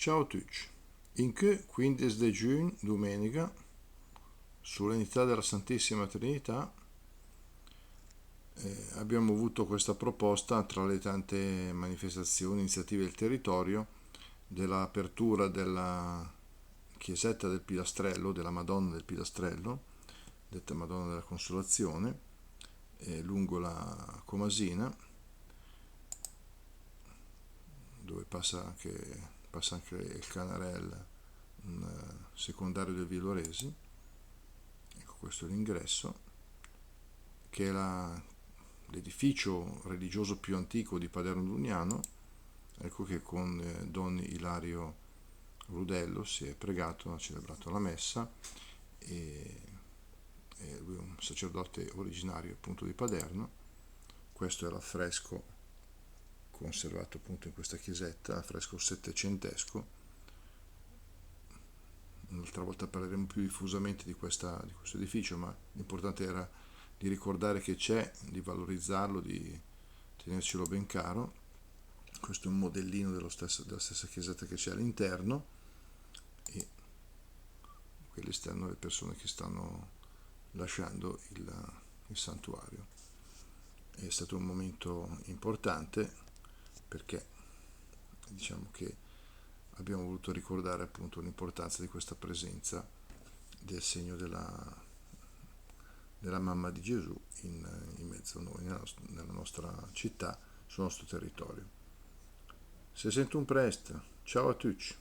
Ciao a tutti. In che 15 di giugno, domenica, solennità della Santissima Trinità, abbiamo avuto questa proposta tra le tante manifestazioni, iniziative del territorio, dell'apertura della chiesetta del Pilastrello, della Madonna del Pilastrello, detta Madonna della Consolazione, lungo la Comasina, dove passa anche il Canarel, un secondario del Villoresi. Ecco, questo è l'ingresso, che è l'edificio religioso più antico di Paderno Dugnano. Ecco che con Don Ilario Rudello si è pregato, ha celebrato la messa, e lui è un sacerdote originario appunto di Paderno. Questo è l'affresco conservato appunto in questa chiesetta, affresco settecentesco. Un'altra volta parleremo più diffusamente di questo edificio, ma l'importante era di ricordare che c'è, di valorizzarlo, di tenercelo ben caro. Questo è un modellino della stessa chiesetta che c'è all'interno, e qui all'esterno le persone che stanno lasciando il santuario. È stato un momento importante perché diciamo che abbiamo voluto ricordare appunto l'importanza di questa presenza del segno della mamma di Gesù in mezzo a noi, nella nostra città, sul nostro territorio. Se sento un presto, ciao a tutti.